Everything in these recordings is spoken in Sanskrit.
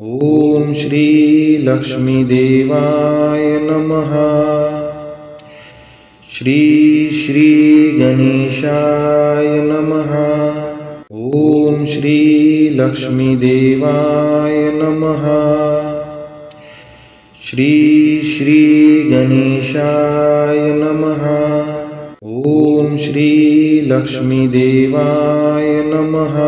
ॐ श्री लक्ष्मीदेवाय नमः। श्री श्री गणेशाय नमः। ॐ श्री लक्ष्मीदेवाय नमः। श्री श्री गणेशाय नमः। ॐ श्री लक्ष्मीदेवाय नमः।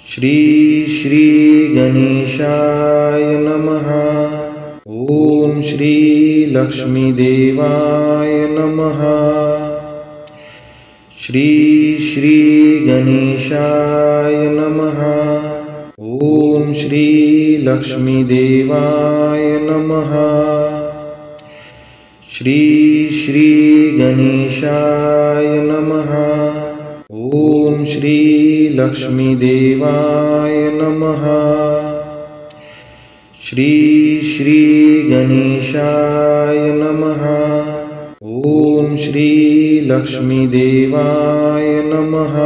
श्री श्री गणेशाय नमः। ॐ श्री लक्ष्मीदेवाय नमः। श्री श्री गणेशाय नमः। ॐ श्री लक्ष्मीदेवाय नमः। श्री श्री गणेशाय नमः। ॐ श्री लक्ष्मीदेवाय नमः। श्री श्री गणेशाय नमः। ॐ श्री लक्ष्मीदेवाय नमः।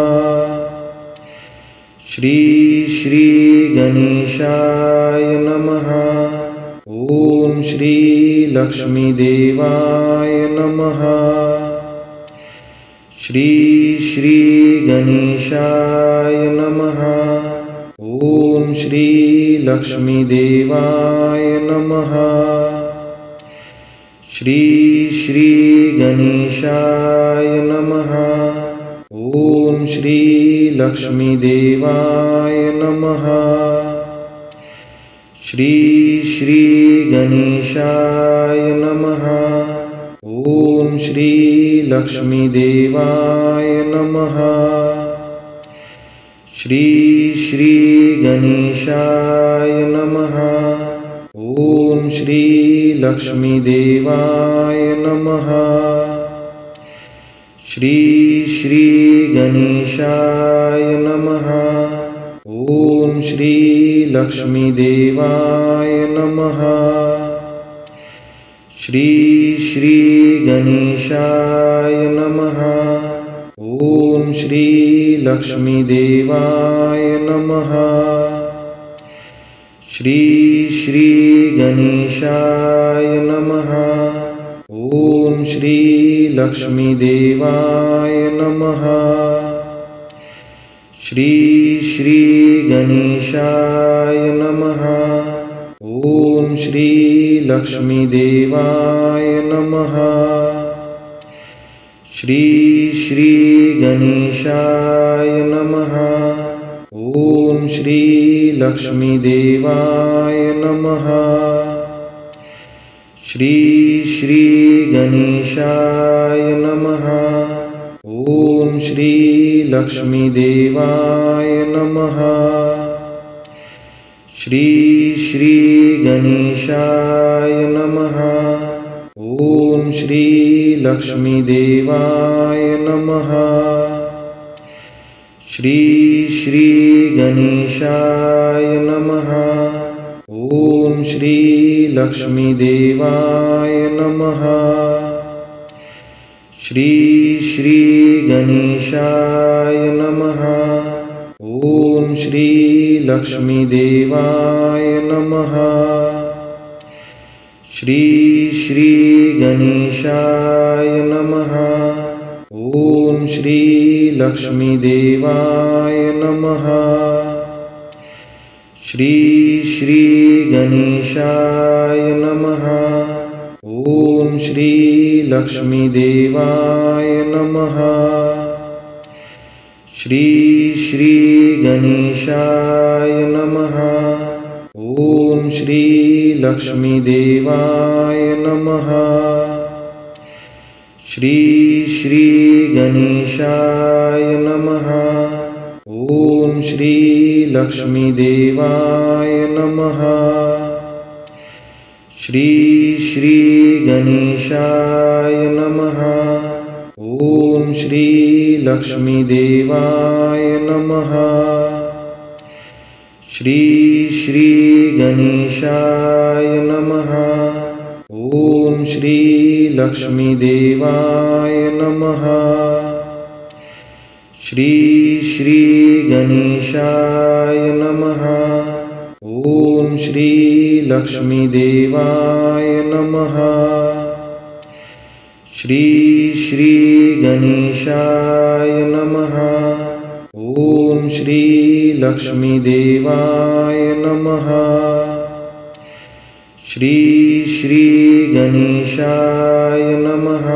श्री श्री गणेशाय नमः। ॐ श्री लक्ष्मीदेवाय नमः। श्री श्री गणेशाय नमः। ॐ श्री लक्ष्मीदेवाय नमः। श्री श्री गणेशाय नमः। ॐ श्री लक्ष्मीदेवाय नमः। श्री श्री गणेशाय नमः। ॐ श्री लक्ष्मीदेवाय नमः। श्री श्री गणेशाय नमः। ॐ श्री लक्ष्मीदेवाय नमः। श्री श्री गणेशाय नमः। ॐ श्री लक्ष्मीदेवाय नमः। श्री श्री गणेशाय नमः। ॐ श्री लक्ष्मीदेवाय नमः। श्री श्री गणेशाय नमः। ॐ श्री लक्ष्मीदेवाय नमः। श्री श्री गणेशाय नमः। ॐ श्री लक्ष्मीदेवाय नमः। श्री श्री गणेशाय नमः। ॐ श्री लक्ष्मीदेवाय नमः। श्री श्री गणेशाय नमः। ॐ श्री लक्ष्मीदेवाय नमः। श्री श्री गणेशाय नमः। ॐ श्री लक्ष्मीदेवाय नमः। श्री श्री गणेशाय नमः। ॐ श्री लक्ष्मीदेवाय नमः। श्री श्री गणेशाय नमः। ॐ श्री लक्ष्मीदेवाय नमः। श्री श्री गणेशाय नमः। ॐ श्री लक्ष्मीदेवाय नमः। श्री श्री गणेशाय नमः। ॐ श्री लक्ष्मीदेवाय नमः। श्री श्री गणेशाय नमः। ॐ श्री लक्ष्मीदेवाय नमः। श्री श्री गणेशाय नमः। ॐ श्री लक्ष्मीदेवाय नमः। श्री श्री गणेशाय नमः। ॐ श्री लक्ष्मीदेवाय नमः। श्री श्री गणेशाय नमः। ॐ श्री लक्ष्मीदेवाय नमः। श्री श्री गणेशाय नमः। श्री लक्ष्मीदेवाय नमः। श्री श्री गणेशाय नमः। ॐ श्री लक्ष्मीदेवाय नमः। श्री श्री गणेशाय नमः।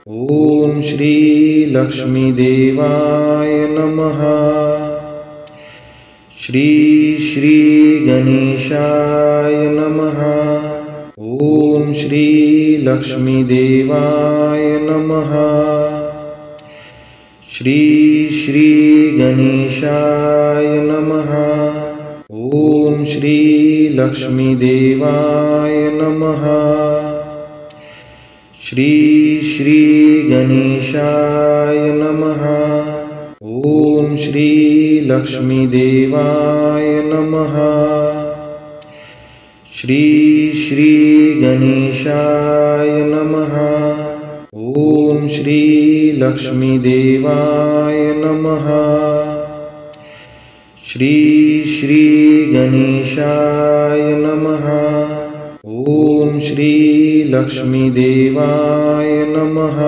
ॐ श्री लक्ष्मीदेवाय नमः। श्री श्री गणेशाय नमः। ॐ श्री लक्ष्मीदेवाय नमः। श्री श्री गणेशाय नमः। ॐ श्री लक्ष्मीदेवाय नमः। श्री श्री गणेशाय नमः। ॐ श्री लक्ष्मीदेवाय नमः। श्री श्री गणेशाय नमः। ॐ श्री लक्ष्मीदेवाय नमः। श्री श्री गणेशाय नमः। ॐ श्री लक्ष्मीदेवाय नमः।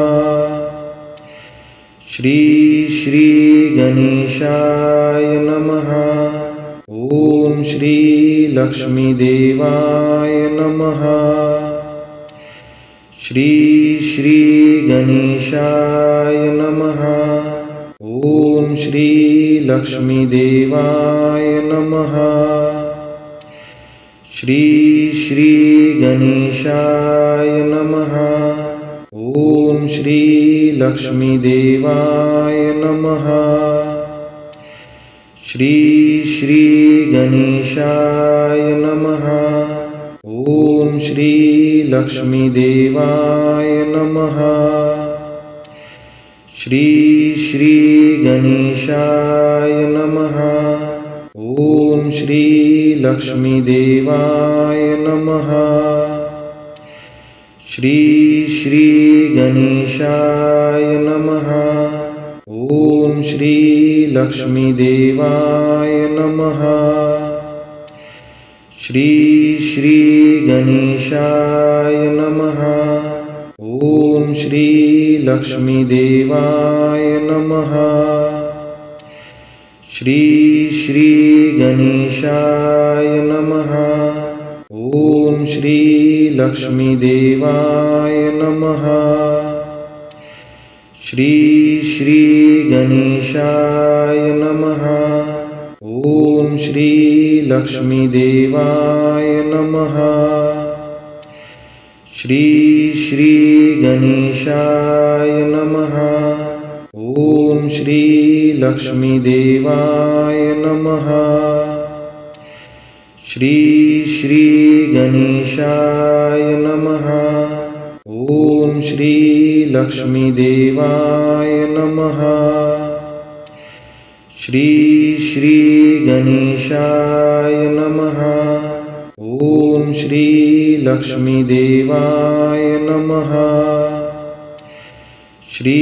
श्री श्री गणेशाय नमः। ॐ श्री लक्ष्मीदेवाय नमः। श्री श्री गणेशाय नमः। ॐ श्री लक्ष्मीदेवाय नमः। श्री श्री गणेशाय नमः। ॐ श्री लक्ष्मीदेवाय नमः। श्री श्री गणेशाय नमः। ॐ श्री लक्ष्मीदेवाय नमः। श्री श्री गणेशाय नमः। ॐ श्री लक्ष्मीदेवाय नमः। श्री श्री गणेशाय नमः। ॐ श्री लक्ष्मीदेवाय नमः। श्री श्री गणेशाय नमः। ॐ श्री लक्ष्मीदेवाय नमः। श्री श्री गणेशाय नमः। ॐ श्री लक्ष्मीदेवाय नमः। श्री श्री गणेशाय नमः। ॐ श्री लक्ष्मीदेवाय नमः। श्री श्री गणेशाय नमः। ॐ श्री लक्ष्मीदेवाय नमः। श्री श्री गणेशाय नमः। ॐ श्री लक्ष्मीदेवाय नमः। श्री श्री गणेशाय नमः। ॐ श्री लक्ष्मीदेवाय नमः। श्री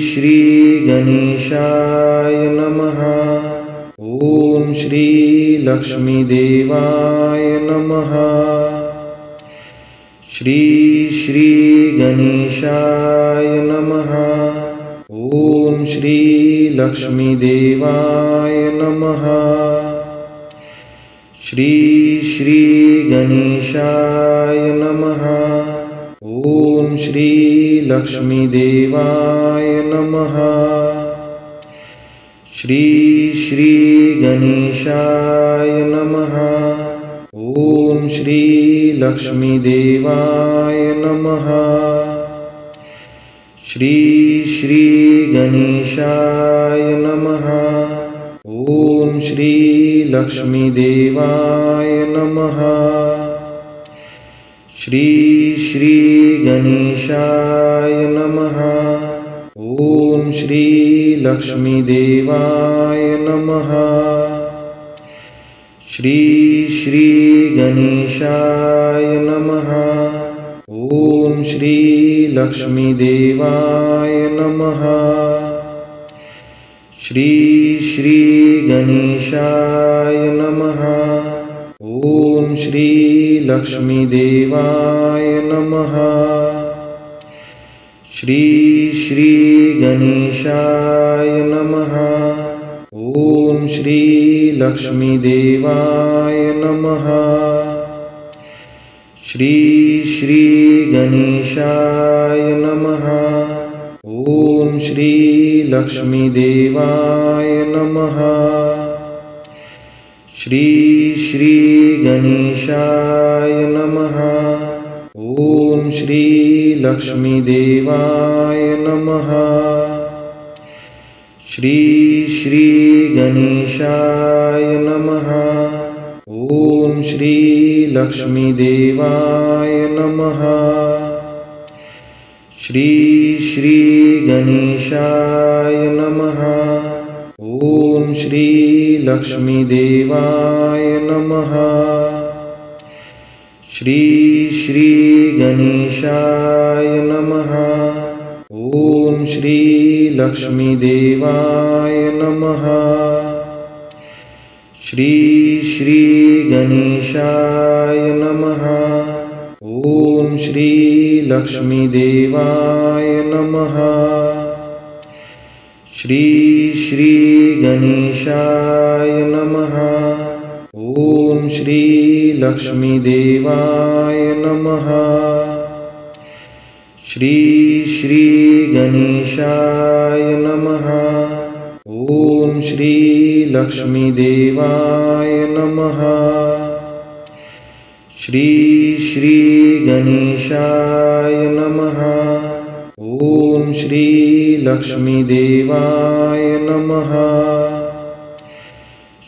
श्री गणेशाय नमः। ॐ श्री लक्ष्मीदेवाय नमः। श्री श्री गणेशाय नमः। ॐ श्री लक्ष्मीदेवाय नमः। श्री श्री गणेशाय नमः। ॐ श्री लक्ष्मीदेवाय नमः। श्री श्री गणेशाय नमः। ॐ श्री लक्ष्मीदेवाय नमः। श्री श्री गणेशाय नमः। ॐ श्री लक्ष्मीदेवाय नमः। श्री श्री गणेशाय नमः। ॐ श्री लक्ष्मीदेवाय नमः। श्री श्री गणेशाय नमः। ॐ श्री लक्ष्मीदेवाय नमः। श्री श्री गणेशाय नमः। ॐ श्री लक्ष्मीदेवाय नमः। श्री श्री गणेशाय नमः। ॐ श्री लक्ष्मीदेवाय नमः। श्री श्री गणेशाय नमः। ॐ श्री लक्ष्मीदेवाय नमः। श्री श्री गणेशाय नमः। ॐ श्री लक्ष्मीदेवाय नमः। श्री श्री गणेशाय नमः। ॐ श्री लक्ष्मीदेवाय नमः। श्री श्री गणेशाय नमः। ॐ श्री लक्ष्मीदेवाय नमः। श्री श्री गणेशाय नमः। ॐ श्री लक्ष्मीदेवाय नमः। श्री श्री गणेशाय नमः। ॐ श्री लक्ष्मीदेवाय नमः। श्री श्री गणेशाय नमः। ॐ श्री लक्ष्मीदेवाय नमः। श्री श्री गणेशाय नमः। ॐ श्री लक्ष्मीदेवाय नमः। श्री श्री गणेशाय नमः। ॐ श्री लक्ष्मीदेवाय नमः।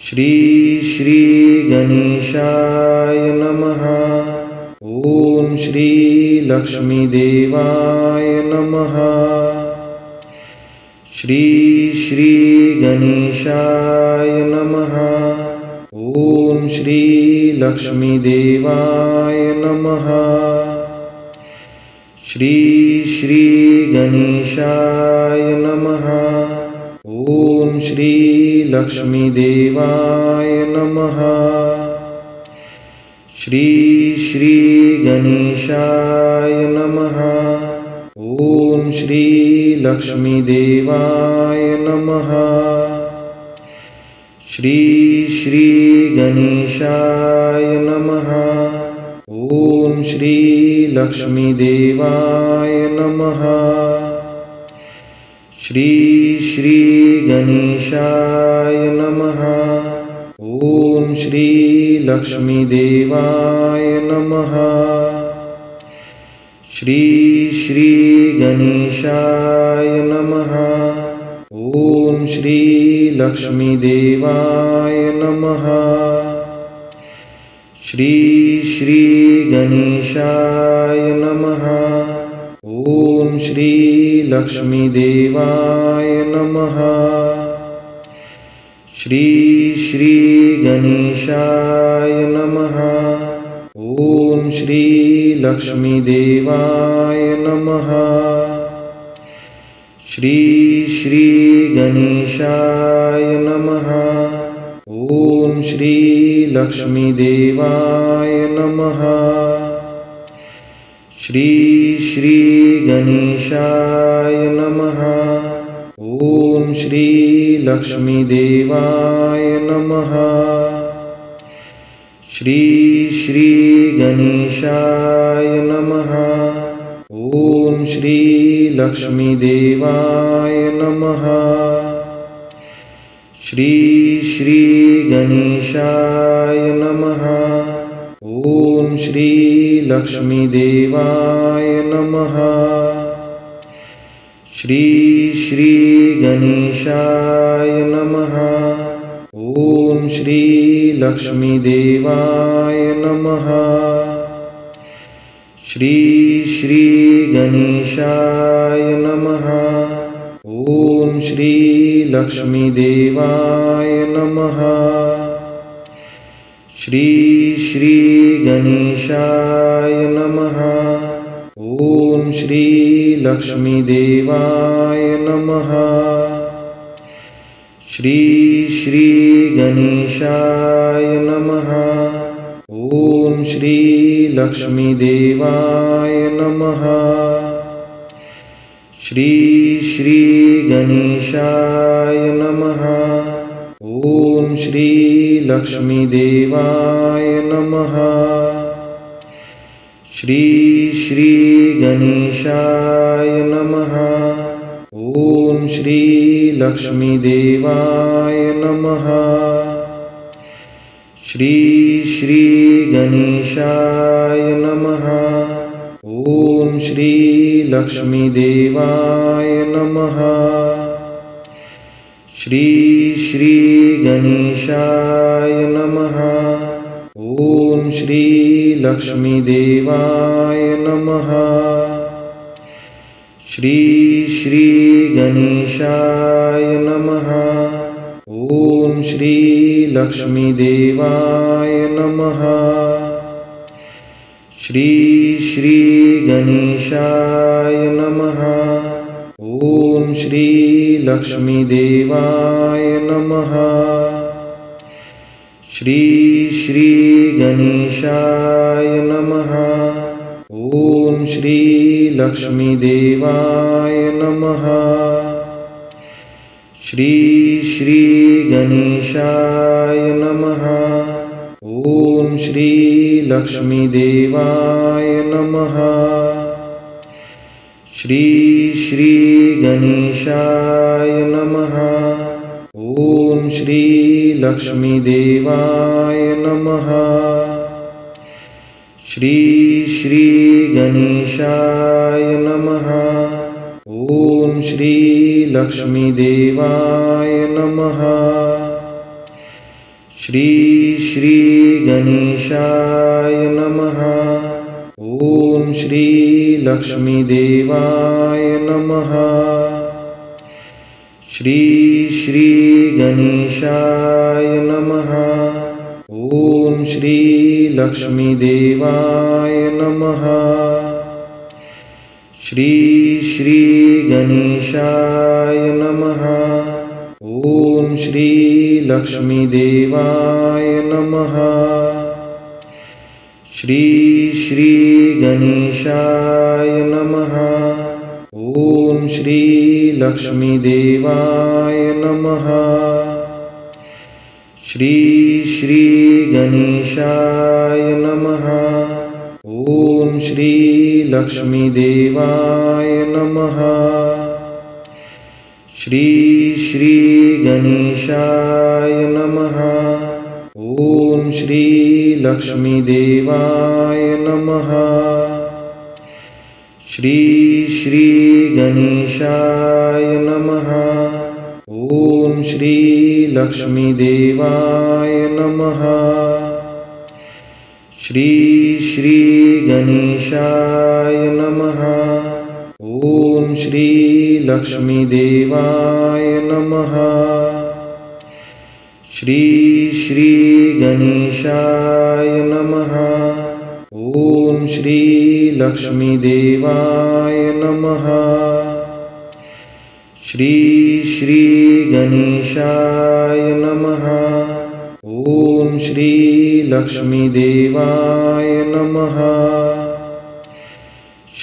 श्री श्री गणेशाय नमः। ॐ श्री लक्ष्मीदेवाय नमः। श्री श्री गणेशाय नमः। ॐ श्री लक्ष्मीदेवाय नमः। श्री श्री गणेशाय नमः। ॐ श्री लक्ष्मीदेवाय नमः। श्री श्री गणेशाय नमः। ॐ श्री लक्ष्मीदेवाय नमः। श्री श्री गणेशाय नमः। ॐ श्री लक्ष्मीदेवाय नमः। श्री श्री गणेशाय नमः। ॐ श्री लक्ष्मीदेवाय नमः। श्री श्री गणेशाय नमः। ॐ श्री लक्ष्मीदेवाय नमः। श्री श्री गणेशाय नमः। ॐ श्री लक्ष्मीदेवाय नमः। श्री श्री गणेशाय नमः। ॐ श्री लक्ष्मीदेवाय नमः। श्री श्री गणेशाय नमः। ॐ श्री लक्ष्मीदेवाय नमः। श्री श्री गणेशाय नमः। ॐ श्री लक्ष्मीदेवाय नमः। श्री श्री गणेशाय नमः। ॐ श्री लक्ष्मीदेवाय नमः। श्री श्री गणेशाय नमः। ॐ श्री लक्ष्मीदेवाय नमः। श्री श्री गणेशाय नमः। ॐ श्री लक्ष्मीदेवाय नमः। श्री श्री गणेशाय नमः। ॐ श्री लक्ष्मीदेवाय नमः। श्री श्री गणेशाय नमः। ॐ श्री लक्ष्मीदेवाय नमः। श्री श्री गणेशाय नमः। ॐ श्री लक्ष्मीदेवाय नमः। श्री श्री गणेशाय नमः। ॐ श्री लक्ष्मीदेवाय नमः। श्री श्री गणेशाय नमः। ॐ श्री लक्ष्मीदेवाय नमः। श्री श्री गणेशाय नमः। ॐ श्री लक्ष्मीदेवाय नमः। श्री श्री गणेशाय नमः। ॐ श्री लक्ष्मीदेवाय नमः। श्री श्री गणेशाय नमः। ॐ श्री लक्ष्मीदेवाय नमः। श्री श्री गणेशाय नमः। ॐ श्री लक्ष्मीदेवाय नमः। श्री श्री गणेशाय नमः। ॐ श्री लक्ष्मीदेवाय नमः। श्री श्री गणेशाय नमः। ॐ श्री लक्ष्मीदेवाय नमः। श्री श्री गणेशाय नमः। ॐ श्री लक्ष्मीदेवाय नमः। श्री श्री गणेशाय नमः। ॐ श्री लक्ष्मीदेवाय नमः। श्री श्री गणेशाय नमः। ॐ श्री लक्ष्मीदेवाय नमः। श्री श्री गणेशाय नमः। ॐ श्री लक्ष्मीदेवाय नमः। श्री श्री गणेशाय नमः। ॐ श्री लक्ष्मीदेवाय नमः। श्री श्री गणेशाय नमः। ॐ श्री लक्ष्मीदेवाय नमः। श्री श्री गणेशाय नमः। ॐ श्री लक्ष्मीदेवाय नमः। श्री श्री गणेशाय नमः। ॐ श्री लक्ष्मीदेवाय नमः। श्री श्री गणेशाय नमः। ॐ श्री लक्ष्मीदेवाय नमः। श्री श्री गणेशाय नमः। ॐ श्री लक्ष्मीदेवाय नमः। श्री श्री गणेशाय नमः। ॐ श्री लक्ष्मीदेवाय नमः। श्री श्री गणेशाय नमः। ॐ श्री लक्ष्मीदेवाय नमः।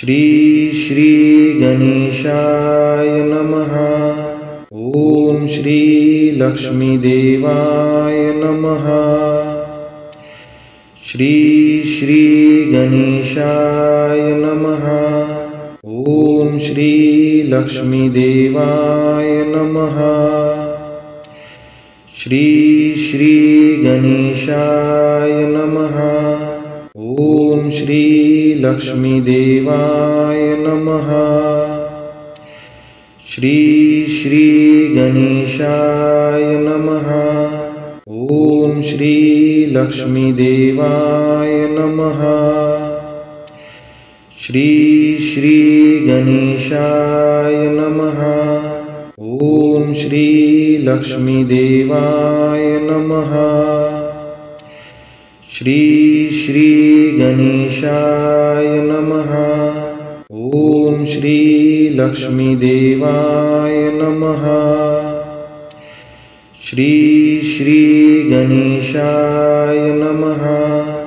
श्री श्री गणेशाय नमः। ॐ श्री लक्ष्मीदेवाय नमः। श्री श्री गणेशाय नमः। ॐ श्री लक्ष्मीदेवाय नमः। श्री श्री गणेशाय नमः। ॐ श्री लक्ष्मीदेवाय नमः। श्री श्री गणेशाय नमः। ॐ श्री लक्ष्मीदेवाय नमः। श्री श्री गणेशाय नमः। ॐ श्री लक्ष्मीदेवाय नमः। श्री श्री गणेशाय नमः। ॐ श्री लक्ष्मीदेवाय नमः। श्री श्री गणेशाय नमः।